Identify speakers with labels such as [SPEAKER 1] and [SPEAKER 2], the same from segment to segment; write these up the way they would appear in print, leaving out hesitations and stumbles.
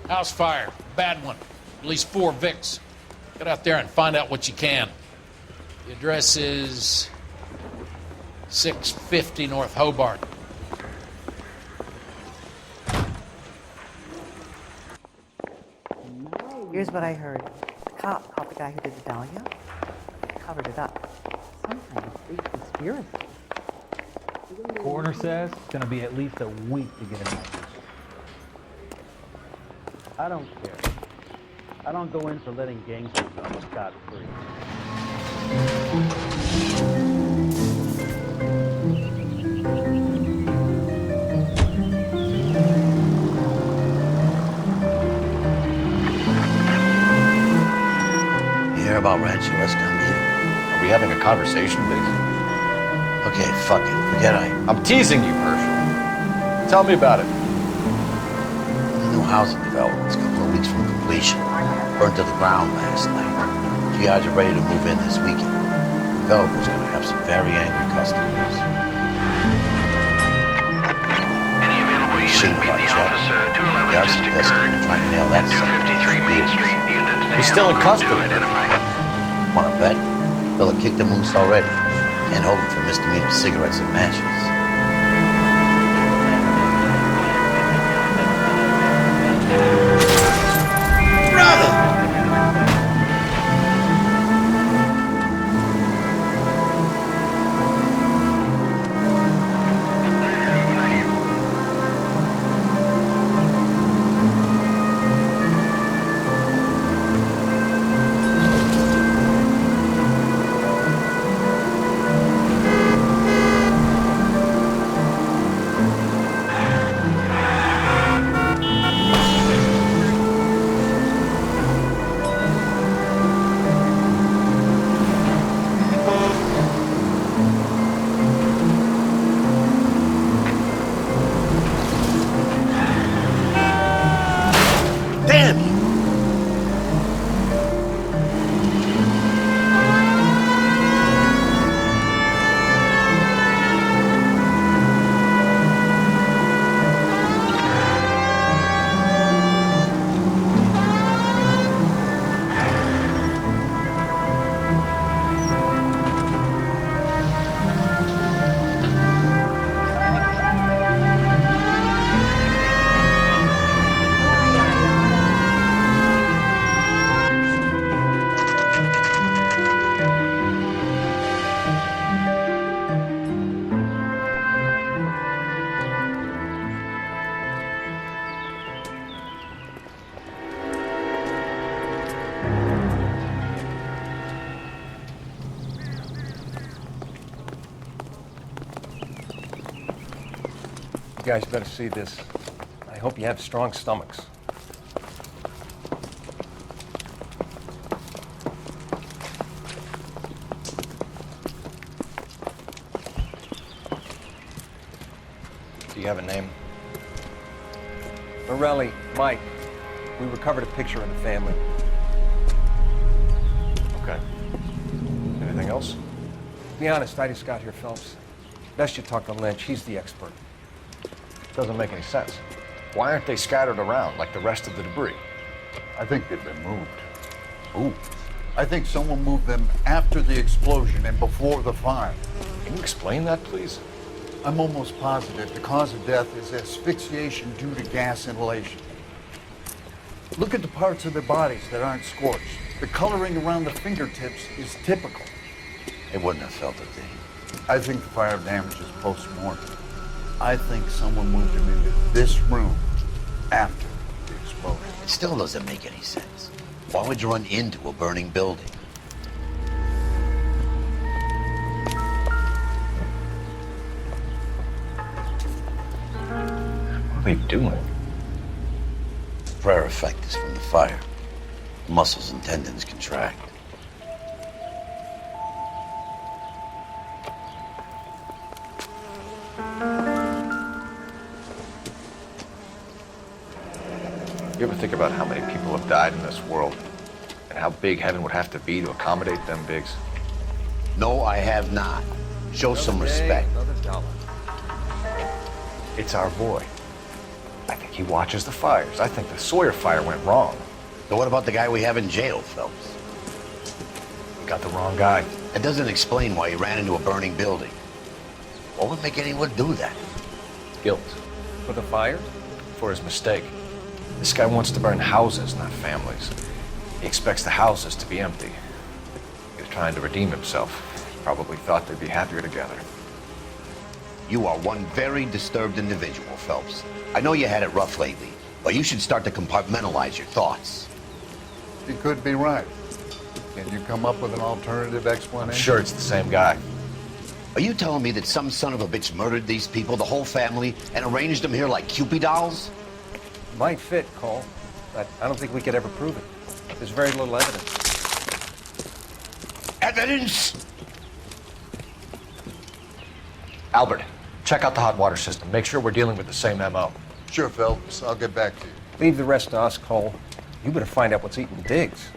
[SPEAKER 1] House fire. Bad one. At least 4 Vicks. Get out there and find out what you can. The address is 650 North Hobart.
[SPEAKER 2] Here's what I heard. The cop caught the guy who did the dahlia, covered it up. Some kind of big conspiracy.
[SPEAKER 3] The coroner says it's going to be at least a week to get an answer. I don't care. I don't go in for letting gangsters off scot-free.
[SPEAKER 4] Hear about Rancho Escondido?
[SPEAKER 5] Are we having a conversation, Biggs?
[SPEAKER 4] Okay, fuck it. Forget
[SPEAKER 5] I'm teasing you, Herschel. Tell me about it.
[SPEAKER 4] The new housing development's a couple of weeks from completion. Burned to the ground last night. GIs are ready to move in this weekend. The developer's gonna have some very angry customers.
[SPEAKER 6] Any available unit meet the officer 211 just occurred at 253 Main Street. Unit
[SPEAKER 5] He's still in custody.
[SPEAKER 4] Wanna bet? They'll have kicked the moose already. Can't hold him for misdemeanor cigarettes and matches.
[SPEAKER 5] You guys better see this. I hope you have strong stomachs. Do you have a name? Morelli, Mike. We recovered a picture of the family. Okay. Anything else? To be honest, I just got here, Phelps. Best you talk to Lynch. He's the expert. Doesn't make any sense. Why aren't they scattered around like the rest of the debris?
[SPEAKER 7] I think they've been moved.
[SPEAKER 5] Ooh.
[SPEAKER 7] I think someone moved them after the explosion and before the fire.
[SPEAKER 5] Can you explain that, please?
[SPEAKER 7] I'm almost positive the cause of death is asphyxiation due to gas inhalation. Look at the parts of their bodies that aren't scorched. The coloring around the fingertips is typical.
[SPEAKER 4] They wouldn't have felt it, did
[SPEAKER 7] I think the fire damage is post-mortem. I think someone moved him into this room after the explosion.
[SPEAKER 4] It still doesn't make any sense. Why would you run into a burning building?
[SPEAKER 5] What are they doing?
[SPEAKER 4] Prayer effect is from the fire. Muscles and tendons contract.
[SPEAKER 5] You ever think about how many people have died in this world? And how big heaven would have to be to accommodate them, Biggs?
[SPEAKER 4] No, I have not. Show some respect.
[SPEAKER 5] Another dollar. It's our boy. I think he watches the fires. I think the Sawyer fire went wrong.
[SPEAKER 4] So what about the guy we have in jail, Phelps?
[SPEAKER 5] We got the wrong guy.
[SPEAKER 4] That doesn't explain why he ran into a burning building. What would make anyone do that?
[SPEAKER 5] Guilt. For the fire? For his mistake. This guy wants to burn houses, not families. He expects the houses to be empty. He was trying to redeem himself. Probably thought they'd be happier together.
[SPEAKER 4] You are one very disturbed individual, Phelps. I know you had it rough lately, but you should start to compartmentalize your thoughts.
[SPEAKER 7] You could be right. Can you come up with an alternative explanation?
[SPEAKER 5] I'm sure it's the same guy.
[SPEAKER 4] Are you telling me that some son of a bitch murdered these people, the whole family, and arranged them here like Cupid dolls?
[SPEAKER 5] Might fit, Cole, but I don't think we could ever prove it. There's very little evidence.
[SPEAKER 4] Evidence?
[SPEAKER 5] Albert, check out the hot water system. Make sure we're dealing with the same MO.
[SPEAKER 7] Sure, Phelps. I'll get back to you.
[SPEAKER 5] Leave the rest to us, Cole. You better find out what's eating Diggs.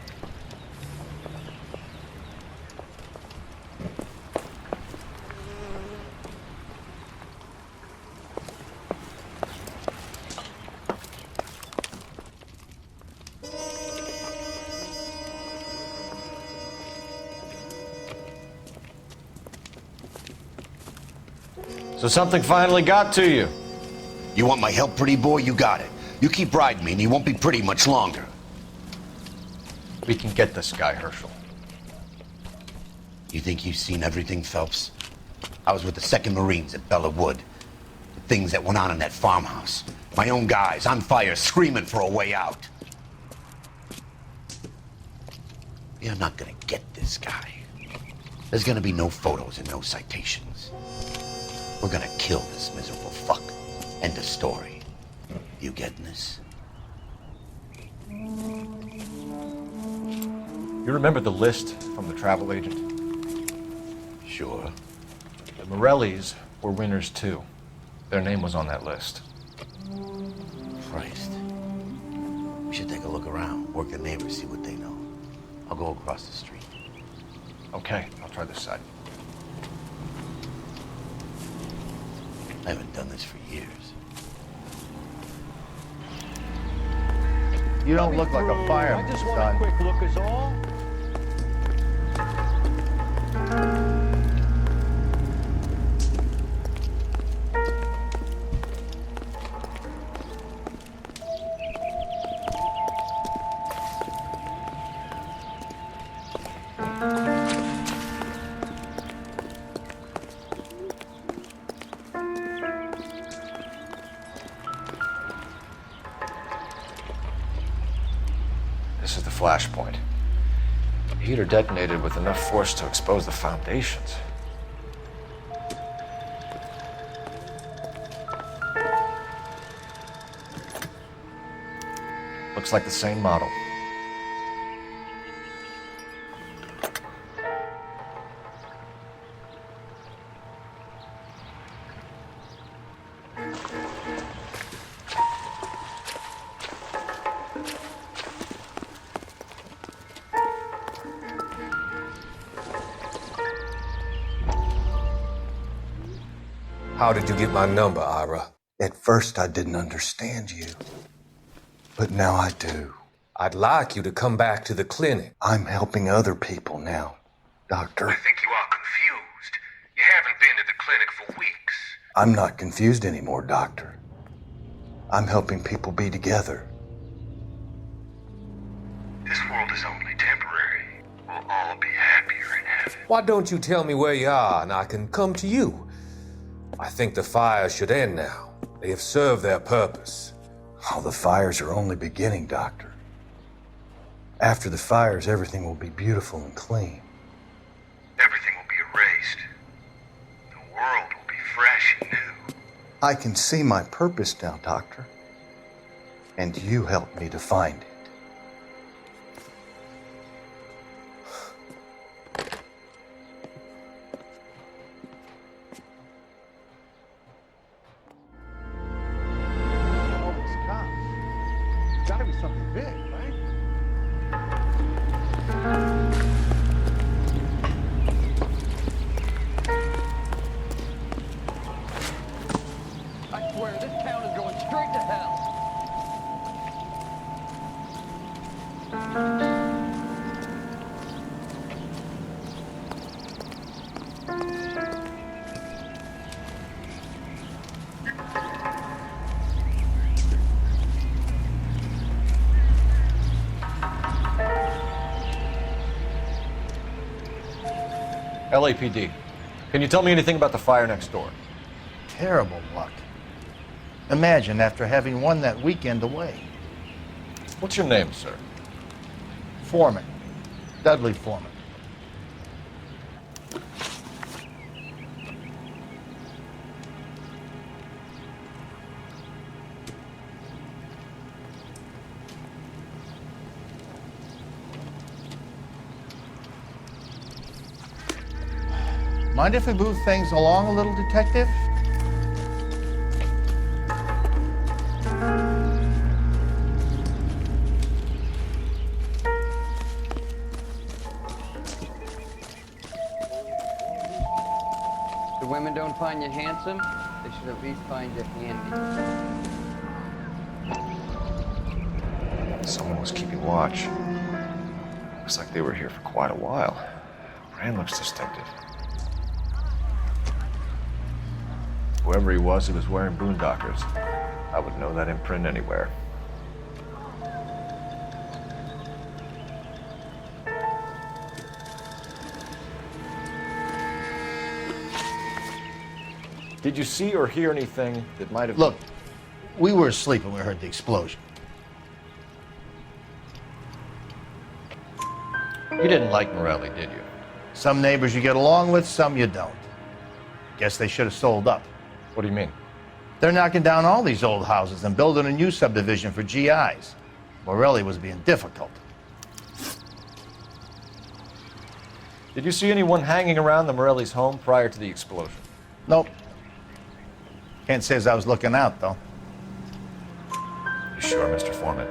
[SPEAKER 5] So something finally got to you.
[SPEAKER 4] You want my help, pretty boy? You got it. You keep riding me and you won't be pretty much longer.
[SPEAKER 5] We can get this guy, Herschel.
[SPEAKER 4] You think you've seen everything, Phelps? I was with the 2nd Marines at Bella Wood. The things that went on in that farmhouse. My own guys on fire, screaming for a way out. You're not gonna get this guy. There's gonna be no photos and no citations. We're gonna kill this miserable fuck. End of story. You getting this?
[SPEAKER 5] You remember the list from the travel agent?
[SPEAKER 4] Sure.
[SPEAKER 5] The Morellis were winners too. Their name was on that list.
[SPEAKER 4] Christ. We should take a look around, work the neighbors, see what they know. I'll go across the street.
[SPEAKER 5] Okay, I'll try this side.
[SPEAKER 4] I haven't done this for years.
[SPEAKER 7] You don't look like a fireman,
[SPEAKER 3] I just want
[SPEAKER 7] son.
[SPEAKER 3] a quick look is all.
[SPEAKER 5] This is the flashpoint. The heater detonated with enough force to expose the foundations. Looks like the same model.
[SPEAKER 8] How did you get my number, Ira?
[SPEAKER 9] At first, I didn't understand you, but now I do.
[SPEAKER 8] I'd like you to come back to the clinic.
[SPEAKER 9] I'm helping other people now, Doctor.
[SPEAKER 8] I think you are confused. You haven't been to the clinic for weeks.
[SPEAKER 9] I'm not confused anymore, Doctor. I'm helping people be together.
[SPEAKER 8] This world is only temporary. We'll all be happier in heaven. Why don't you tell me where you are and I can come to you? I think the fires should end now. They have served their purpose.
[SPEAKER 9] Oh, the fires are only beginning, Doctor. After the fires, everything will be beautiful and clean.
[SPEAKER 8] Everything will be erased. The world will be fresh and new.
[SPEAKER 9] I can see my purpose now, Doctor. And you helped me to find it.
[SPEAKER 7] All these cops. It's gotta be something big, right?
[SPEAKER 3] I swear, this town is going straight to hell.
[SPEAKER 5] LAPD. Can you tell me anything about the fire next door?
[SPEAKER 7] Terrible luck. Imagine after having won that weekend away.
[SPEAKER 5] What's your name, sir?
[SPEAKER 7] Foreman. Dudley Foreman. Mind if we move things along a little, detective?
[SPEAKER 10] The women don't find you handsome, they should at least find you handy.
[SPEAKER 5] Someone was keeping watch. Looks like they were here for quite a while. Brand looks distinctive. Whoever he was wearing boondockers. I would know that imprint anywhere. Did you see or hear anything that might have...
[SPEAKER 7] Look, we were asleep when we heard the explosion.
[SPEAKER 5] You didn't like Morelli, did you?
[SPEAKER 7] Some neighbors you get along with, some you don't. Guess they should have sold up.
[SPEAKER 5] What do you mean?
[SPEAKER 7] They're knocking down all these old houses and building a new subdivision for GIs. Morelli was being difficult.
[SPEAKER 5] Did you see anyone hanging around the Morelli's home prior to the explosion?
[SPEAKER 7] Nope. Can't say as I was looking out, though.
[SPEAKER 5] You sure, Mr. Foreman?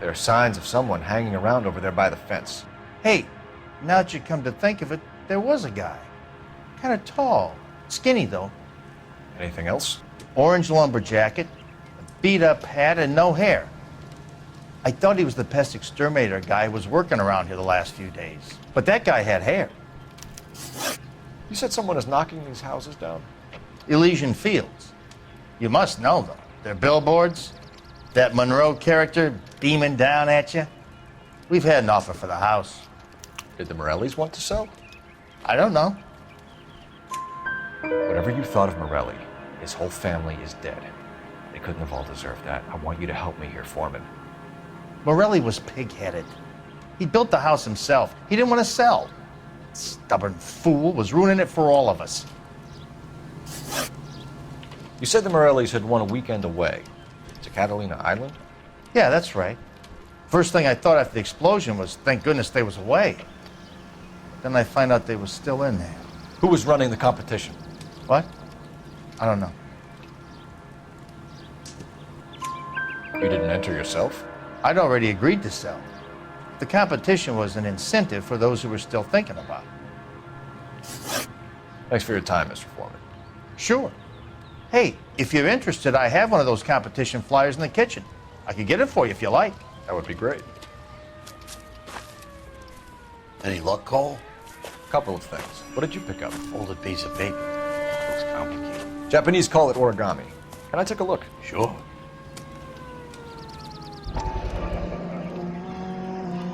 [SPEAKER 5] There are signs of someone hanging around over there by the fence.
[SPEAKER 7] Hey, now that you come to think of it, there was a guy. Kind of tall. Skinny, though.
[SPEAKER 5] Anything else?
[SPEAKER 7] Orange lumber jacket, a beat-up hat, and no hair. I thought he was the pest exterminator guy who was working around here the last few days. But that guy had hair.
[SPEAKER 5] You said someone is knocking these houses down?
[SPEAKER 7] Elysian Fields. You must know them. Their billboards, that Monroe character beaming down at you. We've had an offer for the house.
[SPEAKER 5] Did the Morellis want to sell?
[SPEAKER 7] I don't know.
[SPEAKER 5] Whatever you thought of Morelli, his whole family is dead. They couldn't have all deserved that. I want you to help me here, Foreman.
[SPEAKER 7] Morelli was pig-headed. He built the house himself. He didn't want to sell. Stubborn fool was ruining it for all of us.
[SPEAKER 5] You said the Morellis had won a weekend away to Catalina Island?
[SPEAKER 7] Yeah, that's right. First thing I thought after the explosion was, thank goodness they was away. Then I find out they was still in there.
[SPEAKER 5] Who was running the competition?
[SPEAKER 7] What? I don't know.
[SPEAKER 5] You didn't enter yourself?
[SPEAKER 7] I'd already agreed to sell. The competition was an incentive for those who were still thinking about it.
[SPEAKER 5] Thanks for your time, Mr. Foreman.
[SPEAKER 7] Sure. Hey, if you're interested, I have one of those competition flyers in the kitchen. I could get it for you if you like.
[SPEAKER 5] That would be great.
[SPEAKER 4] Any luck, Cole?
[SPEAKER 5] Couple of things. What did you pick up?
[SPEAKER 4] Folded piece of paper. Looks complicated.
[SPEAKER 5] Japanese call it origami. Can I take a look?
[SPEAKER 4] Sure.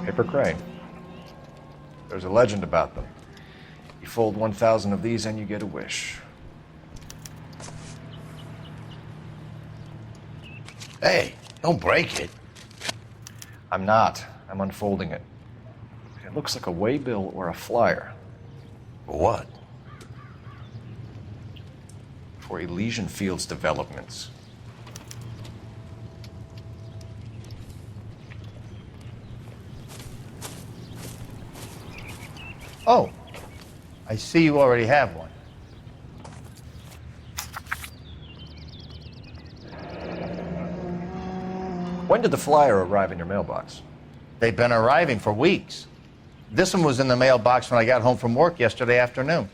[SPEAKER 5] Paper crane. There's a legend about them. You fold 1,000 of these and you get a wish.
[SPEAKER 4] Hey, don't break it.
[SPEAKER 5] I'm not. I'm unfolding it. It looks like a waybill or a flyer.
[SPEAKER 4] For what?
[SPEAKER 5] For Elysian Fields developments.
[SPEAKER 7] Oh, I see you already have one.
[SPEAKER 5] When did the flyer arrive in your mailbox?
[SPEAKER 7] They've been arriving for weeks. This one was in the mailbox when I got home from work yesterday afternoon.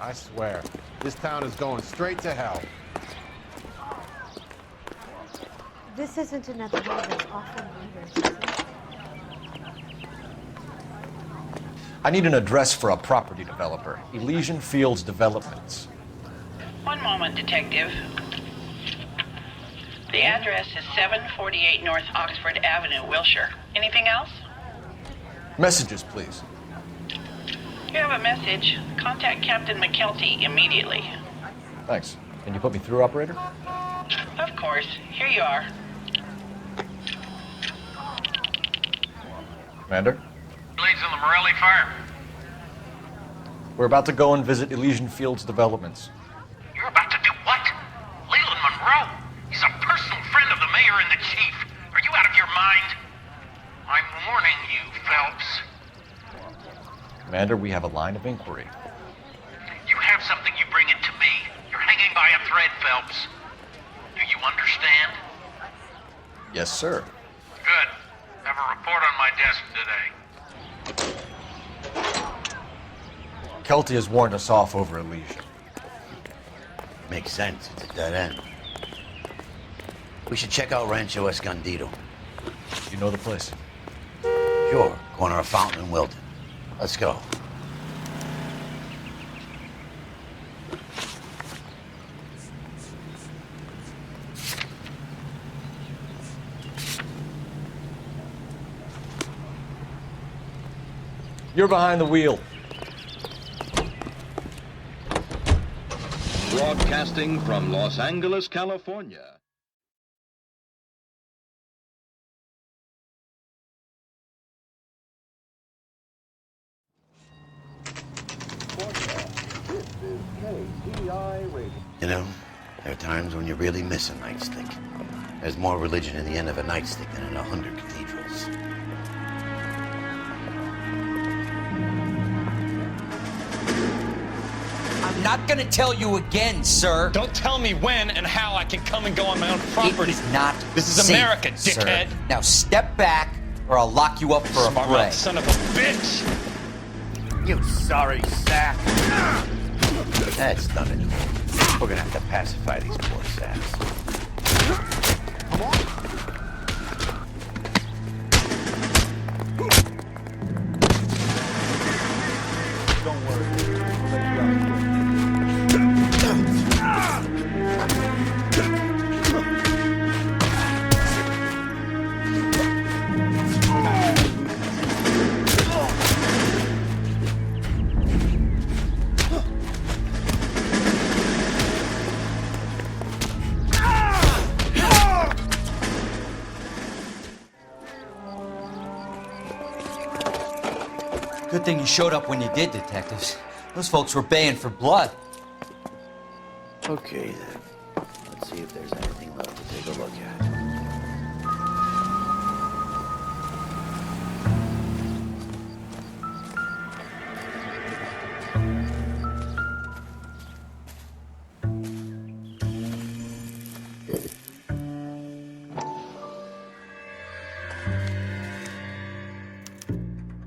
[SPEAKER 11] I swear, this town is going straight to hell.
[SPEAKER 12] This isn't another one of those awful neighbors, is it?
[SPEAKER 5] I need an address for a property developer. Elysian Fields Developments.
[SPEAKER 13] One moment, Detective. The address is 748 North Oxford Avenue, Wilshire. Anything else?
[SPEAKER 5] Messages, please.
[SPEAKER 13] You have a message. Contact Captain McKelty immediately.
[SPEAKER 5] Thanks. Can you put me through, operator?
[SPEAKER 13] Of course. Here you are.
[SPEAKER 5] Commander?
[SPEAKER 6] Leads in the Morelli fire.
[SPEAKER 5] We're about to go and visit Elysian Fields Developments.
[SPEAKER 6] You're about to do what? Leland Monroe? He's a personal friend of the mayor and the chief. Are you out of your mind? I'm warning you, Phelps.
[SPEAKER 5] Commander, we have a line of inquiry.
[SPEAKER 6] You have something, you bring it to me. You're hanging by a thread, Phelps. Do you understand?
[SPEAKER 5] Yes, sir.
[SPEAKER 6] Good. Have a report on my desk today.
[SPEAKER 5] Kelty has warned us off over Elysian.
[SPEAKER 4] Makes sense. It's a dead end. We should check out Rancho Escondido.
[SPEAKER 5] You know the place?
[SPEAKER 4] Sure. Corner of Fountain and Wilton. Let's go.
[SPEAKER 5] You're behind the wheel.
[SPEAKER 14] Broadcasting from Los Angeles, California.
[SPEAKER 4] You know, there are times when you really miss a nightstick. There's more religion in the end of a nightstick than in 100 cathedrals.
[SPEAKER 15] I'm not gonna tell you again, sir.
[SPEAKER 16] Don't tell me when and how I can come and go on my own property.
[SPEAKER 15] It is not
[SPEAKER 16] This is
[SPEAKER 15] safe,
[SPEAKER 16] America, dickhead.
[SPEAKER 15] sir. Now step back, or I'll lock you up for a
[SPEAKER 16] Smart
[SPEAKER 15] fray.
[SPEAKER 16] mouth son of a bitch!
[SPEAKER 4] You sorry sack. That's done it. We're gonna have to pacify these poor saps.
[SPEAKER 7] Come on. Don't worry. We'll let you out
[SPEAKER 15] Good thing you showed up when you did, detectives. Those folks were baying for blood.
[SPEAKER 4] Okay, then. Let's see if there's anything left to take a look at.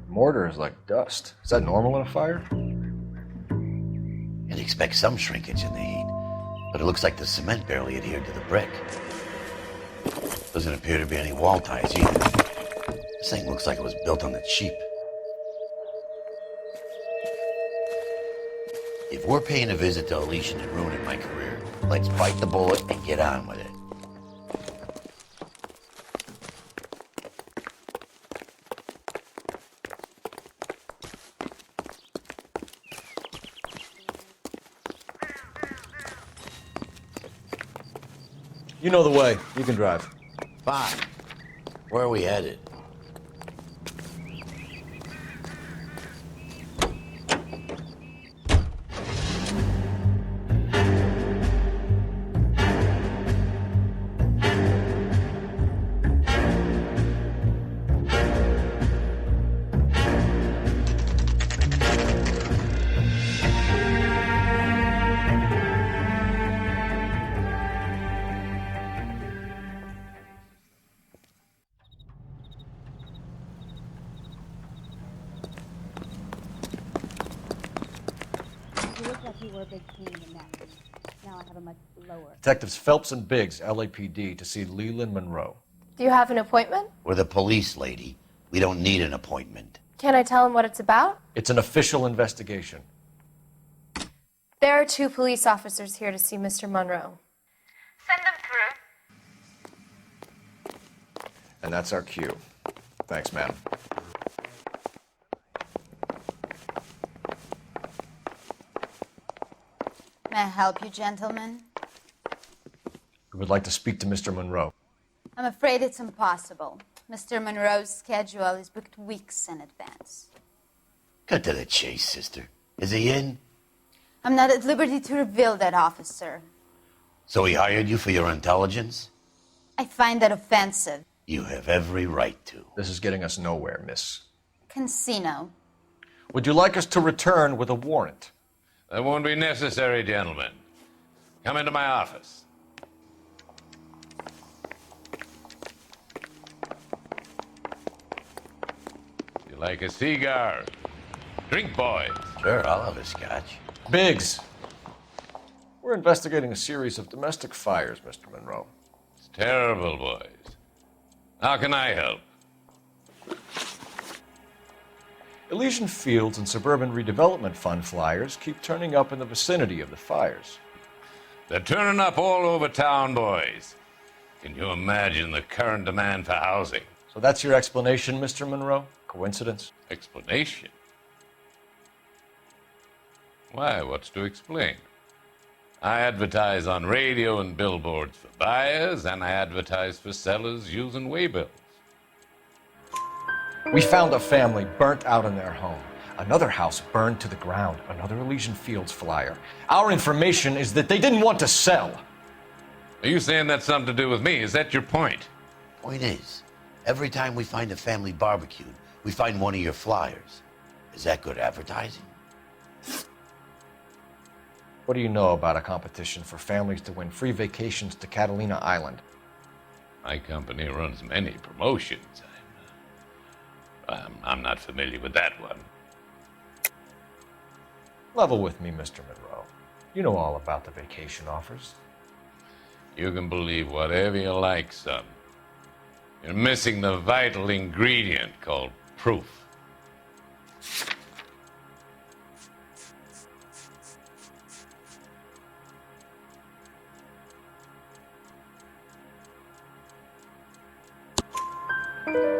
[SPEAKER 5] Mortar is like dust. Is that normal in a fire?
[SPEAKER 4] You'd expect some shrinkage in the heat, but it looks like the cement barely adhered to the brick. Doesn't appear to be any wall ties either. This thing looks like it was built on the cheap. If we're paying a visit to Elysian and ruining my career, let's bite the bullet and get on with it.
[SPEAKER 5] You know the way. You can drive.
[SPEAKER 4] Fine. Where are we headed?
[SPEAKER 12] You look like you were a big pain in the neck. Now I have a much lower.
[SPEAKER 5] Detectives Phelps and Biggs, LAPD, to see Leland Monroe.
[SPEAKER 17] Do you have an appointment?
[SPEAKER 4] We're the police, lady. We don't need an appointment.
[SPEAKER 17] Can I tell him what it's about?
[SPEAKER 5] It's an official investigation.
[SPEAKER 17] There are 2 police officers here to see Mr. Monroe.
[SPEAKER 13] Send them through.
[SPEAKER 5] And that's our cue. Thanks, ma'am.
[SPEAKER 18] May I help you, gentlemen?
[SPEAKER 5] We would like to speak to Mr. Monroe.
[SPEAKER 18] I'm afraid it's impossible. Mr. Monroe's schedule is booked weeks in advance.
[SPEAKER 4] Cut to the chase, sister. Is he in?
[SPEAKER 18] I'm not at liberty to reveal that, officer.
[SPEAKER 4] So he hired you for your intelligence?
[SPEAKER 18] I find that offensive.
[SPEAKER 4] You have every right to.
[SPEAKER 5] This is getting us nowhere, miss.
[SPEAKER 18] Casino.
[SPEAKER 5] Would you like us to return with a warrant?
[SPEAKER 19] That won't be necessary, gentlemen. Come into my office. You like a cigar? Drink, boys.
[SPEAKER 4] Sure, I'll have a scotch.
[SPEAKER 5] Biggs. We're investigating a series of domestic fires, Mr. Monroe.
[SPEAKER 19] It's terrible, boys. How can I help?
[SPEAKER 5] Elysian Fields and Suburban Redevelopment Fund flyers keep turning up in the vicinity of the fires.
[SPEAKER 19] They're turning up all over town, boys. Can you imagine the current demand for housing?
[SPEAKER 5] So that's your explanation, Mr. Monroe? Coincidence?
[SPEAKER 19] Explanation? Why, what's to explain? I advertise on radio and billboards for buyers, and I advertise for sellers using waybills.
[SPEAKER 5] We found a family burnt out in their home. Another house burned to the ground. Another Elysian Fields flyer. Our information is that they didn't want to sell.
[SPEAKER 19] Are you saying that's something to do with me? Is that your point?
[SPEAKER 4] Point is, every time we find a family barbecued, we find one of your flyers. Is that good advertising?
[SPEAKER 5] What do you know about a competition for families to win free vacations to Catalina Island?
[SPEAKER 19] My company runs many promotions. I'm not familiar with that one.
[SPEAKER 5] Level with me, Mr. Monroe. You know all about the vacation offers.
[SPEAKER 19] You can believe whatever you like, son. You're missing the vital ingredient called proof.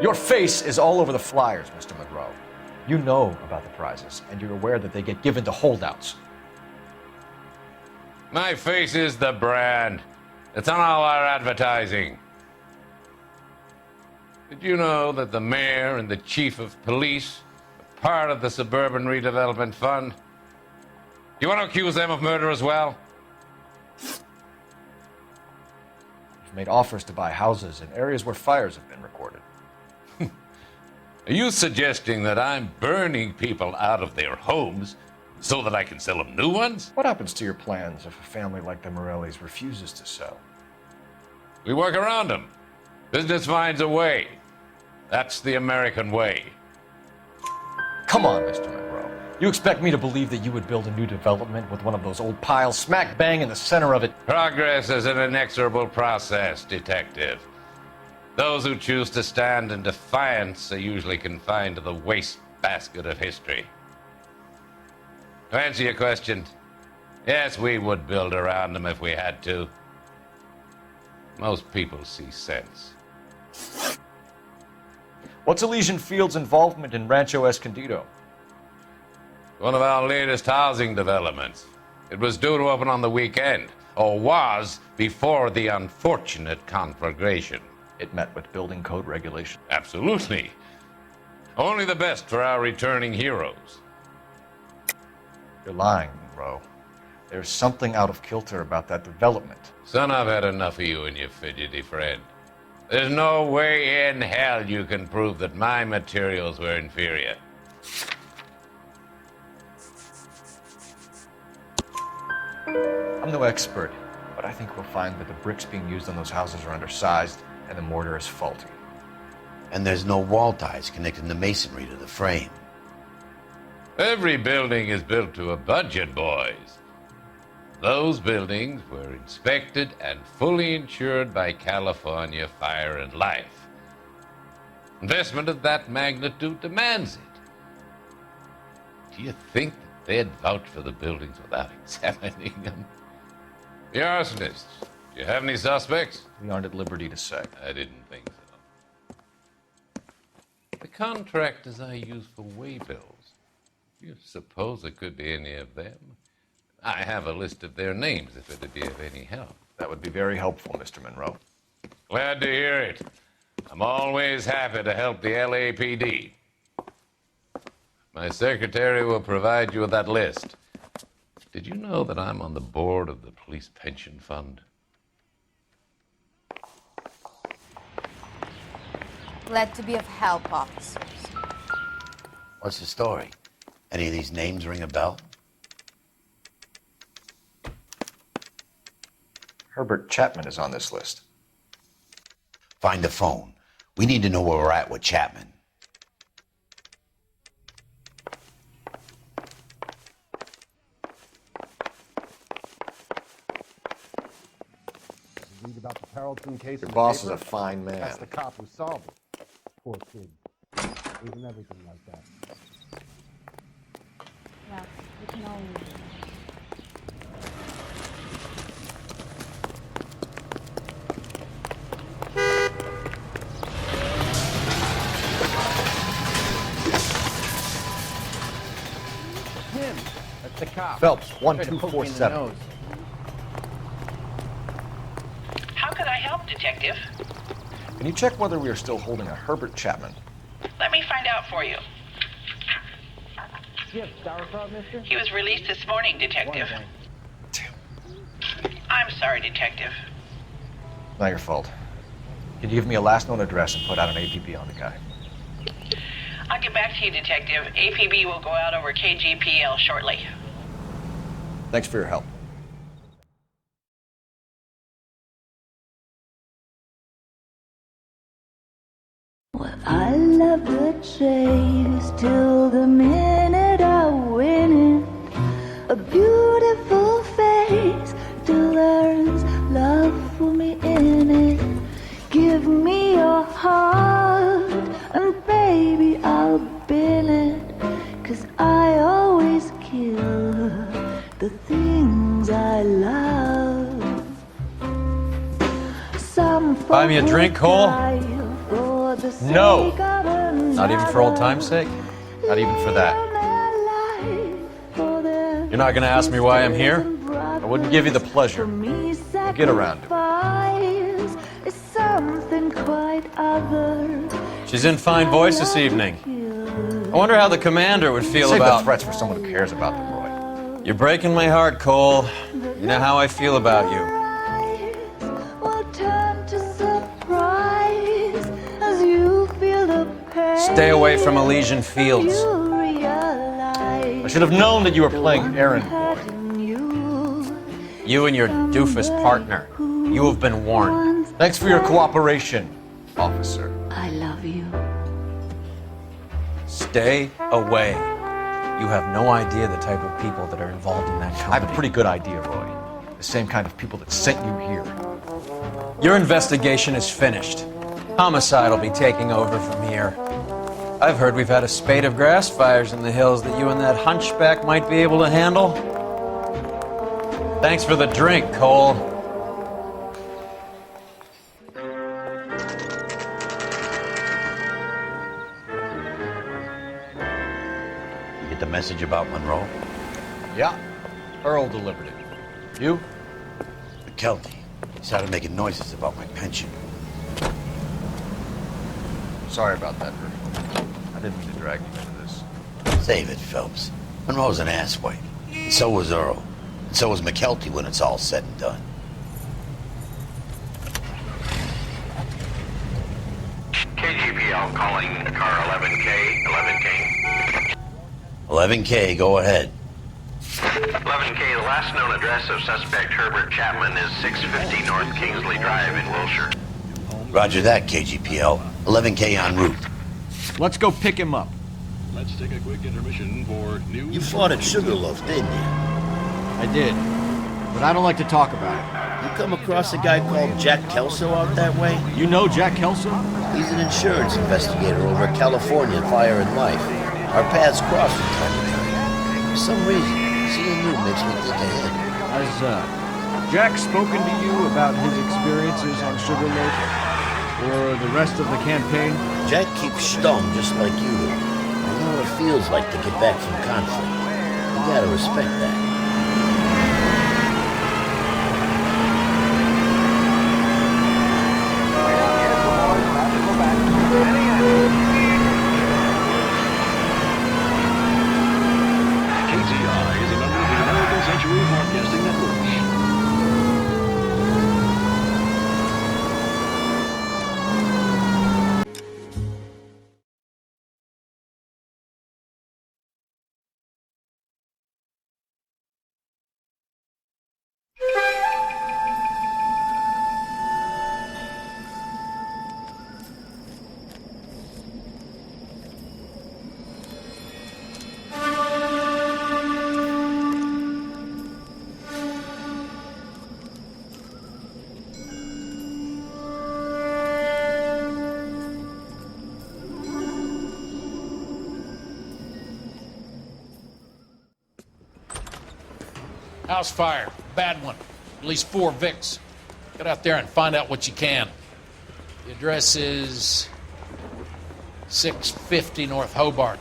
[SPEAKER 5] Your face is all over the flyers, Mr. Monroe. You know about the prizes, and you're aware that they get given to holdouts.
[SPEAKER 19] My face is the brand. It's on all our advertising. Did you know that the mayor and the chief of police are part of the Suburban Redevelopment Fund? Do you want to accuse them of murder as well?
[SPEAKER 5] You've made offers to buy houses in areas where fires have been recorded.
[SPEAKER 19] Are you suggesting that I'm burning people out of their homes so that I can sell them new ones?
[SPEAKER 5] What happens to your plans if a family like the Morellis refuses to sell?
[SPEAKER 19] We work around them. Business finds a way. That's the American way.
[SPEAKER 5] Come on, Mr. Monroe. You expect me to believe that you would build a new development with one of those old piles smack bang in the center of it?
[SPEAKER 19] Progress is an inexorable process, detective. Those who choose to stand in defiance are usually confined to the wastebasket of history. To answer your question, yes, we would build around them if we had to. Most people see sense.
[SPEAKER 5] What's Elysian Fields' involvement in Rancho Escondido?
[SPEAKER 19] One of our latest housing developments. It was due to open on the weekend, or was before the unfortunate conflagration.
[SPEAKER 5] It met with building code regulations.
[SPEAKER 19] Absolutely. Only the best for our returning heroes.
[SPEAKER 5] You're lying, Monroe. There's something out of kilter about that development.
[SPEAKER 19] Son, I've had enough of you and your fidgety friend. There's no way in hell you can prove that my materials were inferior.
[SPEAKER 5] I'm no expert, but I think we'll find that the bricks being used on those houses are undersized and the mortar is faulty.
[SPEAKER 4] And there's no wall ties connecting the masonry to the frame.
[SPEAKER 19] Every building is built to a budget, boys. Those buildings were inspected and fully insured by California Fire and Life. Investment of that magnitude demands it. Do you think that they'd vouch for the buildings without examining them? The arsonists. Do you have any suspects?
[SPEAKER 5] We aren't at liberty to say.
[SPEAKER 19] I didn't think so. The contractors I use for waybills. Do you suppose it could be any of them? I have a list of their names if it'd be of any help.
[SPEAKER 5] That would be very helpful, Mr. Monroe.
[SPEAKER 19] Glad to hear it. I'm always happy to help the LAPD. My secretary will provide you with that list. Did you know that I'm on the board of the police pension fund?
[SPEAKER 18] Glad to be of help, officers.
[SPEAKER 4] What's the story? Any of these names ring a bell?
[SPEAKER 5] Herbert Chapman is on this list.
[SPEAKER 4] Find the phone. We need to know where we're at with Chapman.
[SPEAKER 11] Read about the Tarleton case.
[SPEAKER 5] Your
[SPEAKER 11] in the
[SPEAKER 5] boss is
[SPEAKER 11] paper?
[SPEAKER 5] a fine man.
[SPEAKER 11] That's the cop who solved it. Poor kid. Isn't everything like that?
[SPEAKER 12] Well, we can only...
[SPEAKER 3] Him. That's the cop.
[SPEAKER 5] Phelps,
[SPEAKER 3] Tried to poke me in the
[SPEAKER 5] 1247.
[SPEAKER 3] nose.
[SPEAKER 13] How could I help, Detective?
[SPEAKER 5] Can you check whether we are still holding a Herbert Chapman?
[SPEAKER 13] Let me find out for you.
[SPEAKER 3] Do you have sauerkraut, mister?
[SPEAKER 13] He was released this morning, Detective. I'm sorry, Detective.
[SPEAKER 5] Not your fault. Can you give me a last known address and put out an APB on the guy?
[SPEAKER 13] I'll get back to you, Detective. APB will go out over KGPL shortly.
[SPEAKER 5] Thanks for your help.
[SPEAKER 20] I love the chase till the minute I win it. A beautiful face till there's love for me in it. Give me your heart and baby I'll bin it. 'Cause I always kill the things I love. Some
[SPEAKER 21] Buy me a drink, Cole? No! Not even for old time's sake? Not even for that. You're not gonna ask me why I'm here?
[SPEAKER 5] I wouldn't give you the pleasure. We'll get around to it.
[SPEAKER 20] Something quite other.
[SPEAKER 21] She's in fine voice this evening. I wonder how the commander would feel
[SPEAKER 5] Save
[SPEAKER 21] about...
[SPEAKER 5] the threats for someone who cares about them, Roy.
[SPEAKER 21] You're breaking my heart, Cole. You know how I feel about you. Stay away from Elysian Fields.
[SPEAKER 5] I should have known that you were playing errand boy.
[SPEAKER 21] You and your doofus partner. You have been warned.
[SPEAKER 5] Thanks for your cooperation, officer.
[SPEAKER 20] I love you.
[SPEAKER 21] Stay away. You have no idea the type of people that are involved in that company.
[SPEAKER 5] I have a pretty good idea, Roy. The same kind of people that sent you here.
[SPEAKER 21] Your investigation is finished. Homicide will be taking over from here. I've heard we've had a spate of grass fires in the hills that you and that hunchback might be able to handle. Thanks for the drink, Cole.
[SPEAKER 4] You get the message about Monroe?
[SPEAKER 5] Yeah. Earl delivered it. You?
[SPEAKER 4] McKelty. He started making noises about my pension.
[SPEAKER 5] Sorry about that, Earl. I didn't mean to drag you into this.
[SPEAKER 4] Save it, Phelps. Monroe's an asswipe. And so was Earl. And so was McKelty when it's all said and done.
[SPEAKER 6] KGPL calling car 11K.
[SPEAKER 4] 11K, go ahead.
[SPEAKER 6] 11K, the last known address of suspect Herbert Chapman is 650 North Kingsley Drive in Wilshire.
[SPEAKER 4] Roger that, KGPL. 11K en route.
[SPEAKER 5] Let's go pick him up.
[SPEAKER 14] Let's take a quick intermission for news.
[SPEAKER 4] You fought at Sugarloaf, didn't you?
[SPEAKER 3] I did. But I don't like to talk about it.
[SPEAKER 4] You come across a guy called Jack Kelso out that way?
[SPEAKER 3] You know Jack Kelso?
[SPEAKER 4] He's an insurance investigator over at California Fire and Life. Our paths cross from time to time. For some reason, seeing you makes me think ahead.
[SPEAKER 3] Has Jack spoken to you about his experiences on Sugar Loaf? Or the rest of the campaign?
[SPEAKER 4] Jack keeps stum just like you do. I know what it feels like to get back from conflict. You gotta respect that.
[SPEAKER 14] KTI is a member of the American Century Broadcasting Network.
[SPEAKER 1] House fire. Bad one. At least 4 Vicks. Get out there and find out what you can. The address is 650 North Hobart.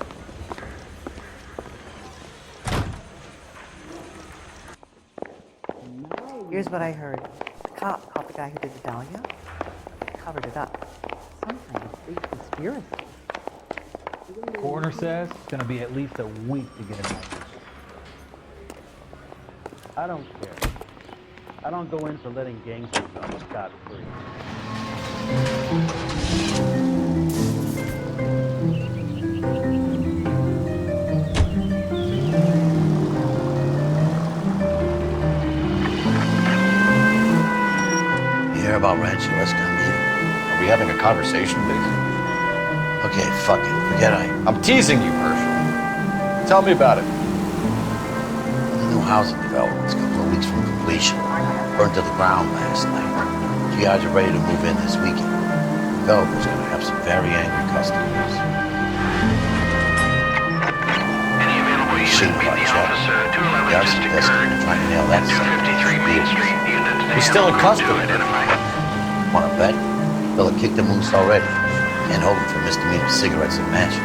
[SPEAKER 2] Here's what I heard. The cop caught the guy who did the dahlia, covered it up. Some kind of big conspiracy.
[SPEAKER 3] The coroner says it's going to be at least a week to get him out. I don't care. I don't go in for letting gangsters go scot-free.
[SPEAKER 4] You hear about Rancho Escondido?
[SPEAKER 5] Are we having a conversation, Biggs?
[SPEAKER 4] Okay, fuck it. Forget
[SPEAKER 5] I'm teasing you, Herschel. Tell me about it.
[SPEAKER 4] The new housing development's a couple of weeks from completion. Burned to the ground last night. GIs are ready to move in this weekend. The developer's gonna have some very angry customers.
[SPEAKER 6] Any available unit meet the officer 211 just occurred.
[SPEAKER 4] Trying to nail that
[SPEAKER 6] 253 Main Street. Units
[SPEAKER 4] He's still in custody.
[SPEAKER 6] identify.
[SPEAKER 4] Wanna bet? They'll have kicked him loose already. Can't hold him for misdemeanor cigarettes and matches.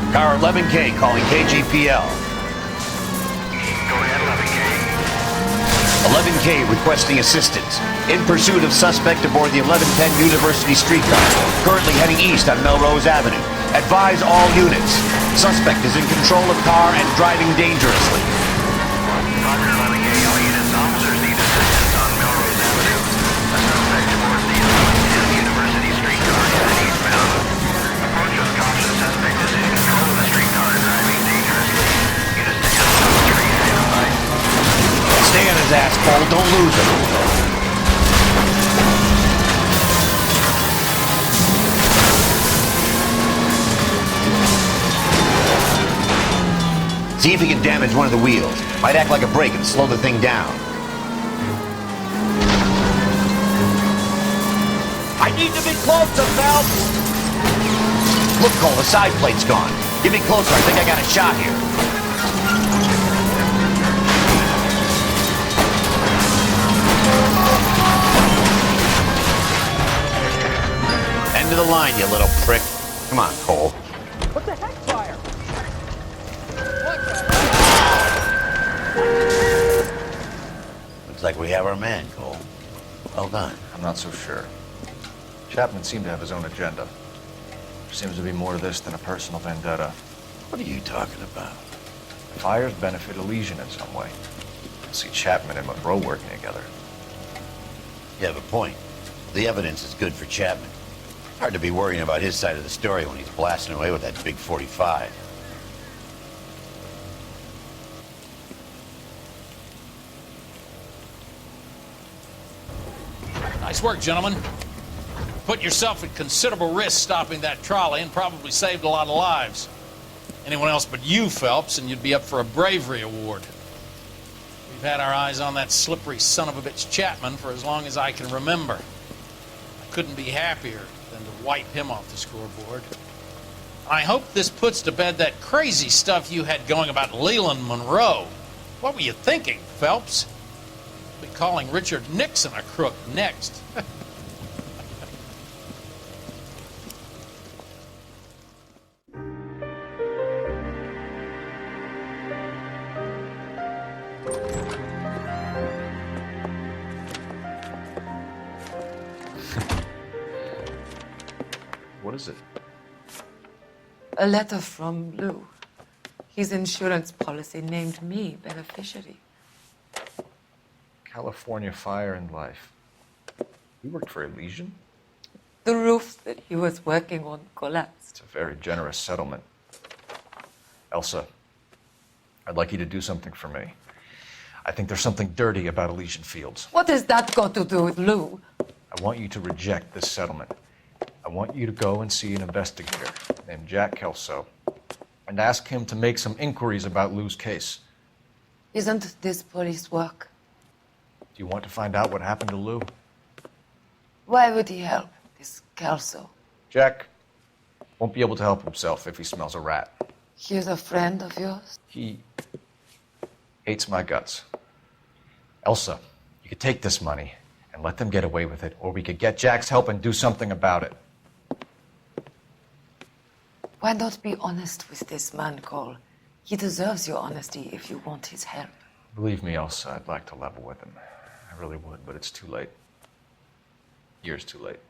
[SPEAKER 4] Car 11K calling KGPL.
[SPEAKER 6] Go ahead, 11K.
[SPEAKER 4] 11K requesting assistance. In pursuit of suspect aboard the 1110 University streetcar. Currently heading east on Melrose Avenue. Advise all units. Suspect is in control of car and driving dangerously.
[SPEAKER 6] Roger, 11K. All units, officers need assistance on Melrose Avenue. A suspect aboard the 1110 University streetcar heading eastbound. Approach with caution. Suspect is in control of the streetcar and driving dangerously. Units to help on the street identified.
[SPEAKER 4] Stay on his ass, Paul. Don't lose him. See if he can damage one of the wheels. Might act like a brake and slow the thing down. I need to be closer, Phelps! Look, Cole, the side plate's gone. Get me closer. I think I got a shot here. end of the line, you little prick. Come on, Cole.
[SPEAKER 16] What the heck, fire?
[SPEAKER 4] Looks like we have our man, Cole. Well done.
[SPEAKER 5] I'm not so sure. Chapman seemed to have his own agenda. There seems to be more to this than a personal vendetta.
[SPEAKER 4] What are you talking about?
[SPEAKER 5] The fires benefit Elysian in some way. I see Chapman and Monroe working together.
[SPEAKER 4] You have a point. The evidence is good for Chapman. Hard to be worrying about his side of the story when he's blasting away with that big 45.
[SPEAKER 1] Nice work, gentlemen. Put yourself at considerable risk stopping that trolley and probably saved a lot of lives. Anyone else but you, Phelps, and you'd be up for a bravery award. We've had our eyes on that slippery son of a bitch Chapman for as long as I can remember. I couldn't be happier than to wipe him off the scoreboard. I hope this puts to bed that crazy stuff you had going about Leland Monroe. What were you thinking, Phelps? Be calling Richard Nixon a crook next.
[SPEAKER 5] What is it?
[SPEAKER 8] A letter from Lou. His insurance policy named me beneficiary.
[SPEAKER 5] California Fire and Life. You worked for Elysian?
[SPEAKER 8] The roof that he was working on collapsed.
[SPEAKER 5] It's a very generous settlement. Elsa, I'd like you to do something for me. I think there's something dirty about Elysian Fields.
[SPEAKER 8] What has that got to do with Lou?
[SPEAKER 5] I want you to reject this settlement. I want you to go and see an investigator named Jack Kelso and ask him to make some inquiries about Lou's case.
[SPEAKER 8] Isn't this police work?
[SPEAKER 5] Do you want to find out what happened to Lou?
[SPEAKER 8] Why would he help, this Kelso?
[SPEAKER 5] Jack won't be able to help himself if he smells a rat.
[SPEAKER 8] He's a friend of yours?
[SPEAKER 5] He hates my guts. Elsa, you could take this money and let them get away with it, or we could get Jack's help and do something about it.
[SPEAKER 8] Why not be honest with this man, Cole? He deserves your honesty if you want his help.
[SPEAKER 5] Believe me, Elsa, I'd like to level with him. I really would, but it's too late. Years too late.